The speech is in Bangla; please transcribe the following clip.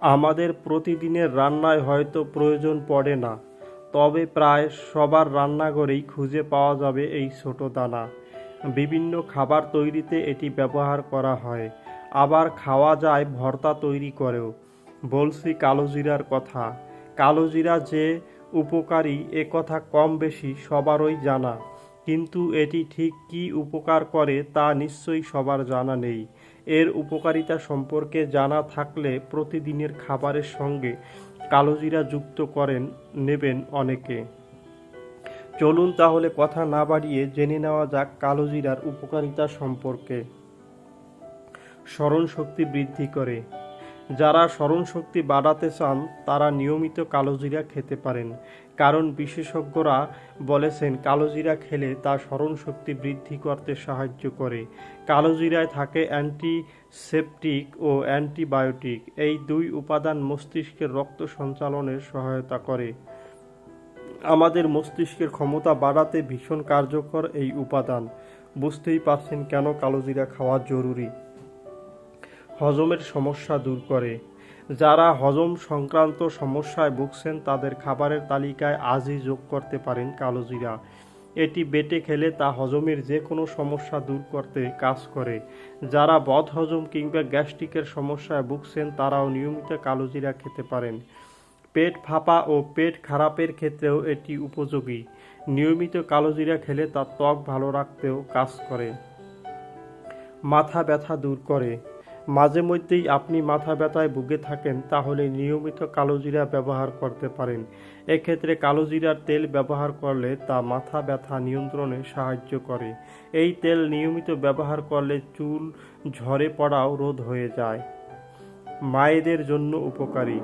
আমাদের প্রতিদিনের রান্নায় হয়তো প্রয়োজন পড়ে না, তবে প্রায় সবার রান্নাঘরেই খুঁজে পাওয়া যাবে এই ছোট দানা। বিভিন্ন খাবার তৈরিতে এটি ব্যবহার করা হয়, আবার খাওয়া যায় ভর্তা তৈরি করেও। বলছি কালোজিরার কথা। কালোজিরা যে উপকারী এ কথা কম বেশি সবারই জানা, কিন্তু এটি ঠিক কী উপকার করে তা নিশ্চয়ই সবার জানা নেই। এর উপকারিতা সম্পর্কে জানা থাকলে প্রতিদিনের খাবারের সঙ্গে কালোজিরা যুক্ত করেন নেবেন অনেকে। চলুন তাহলে কথা না বাড়িয়ে জেনে নেওয়া যাক কালোজিরার উপকারিতা সম্পর্কে। স্মরণশক্তি বৃদ্ধি করে। যারা স্মরণশক্তি বাড়াতে চান তারা নিয়মিত কালোজিরা খেতে পারেন, কারণ বিশেষজ্ঞরা বলেছেন কালোজিরা খেলে তা স্মরণশক্তি বৃদ্ধি করতে সাহায্য করে। কালোজিরায় থাকে অ্যান্টিসেপটিক ও অ্যান্টিবায়োটিক, এই দুই উপাদান মস্তিষ্কের রক্ত সঞ্চালনে সহায়তা করে। আমাদের মস্তিষ্কের ক্ষমতা বাড়াতে ভীষণ কার্যকর এই উপাদান। বুঝতেই পারছেন কেন কালোজিরা খাওয়া জরুরি। হজমের সমস্যা দূর করে। যারা হজম সংক্রান্ত সমস্যায় ভুগছেন তাদের খাবারের তালিকায় আজই যোগ করতে পারেন কালোজিরা। এটি বেটে খেলে তা হজমের যে কোনো সমস্যা দূর করতে কাজ করে। যারা বদহজম কিংবা গ্যাস্ট্রিকের সমস্যায় ভুগছেন তারাও নিয়মিত কালোজিরা খেতে পারেন। পেট ফাঁপা ও পেট খারাপের ক্ষেত্রেও এটি উপযোগী। নিয়মিত কালোজিরা খেলে তা ত্বক ভালো রাখতেও কাজ করে। মাথা ব্যথা দূর করে। মাঝে মধ্যেই আপনি মাথা ব্যথায় ভুগে থাকেন, তাহলে নিয়মিত কালোজিরা ব্যবহার করতে পারেন। এক্ষেত্রে কালোজিরার তেল ব্যবহার করলে তা মাথা ব্যথা নিয়ন্ত্রণে সাহায্য করে। এই তেল নিয়মিত ব্যবহার করলে চুল ঝরে পড়াও রোধ হয়ে যায়। মায়েদের জন্য উপকারী।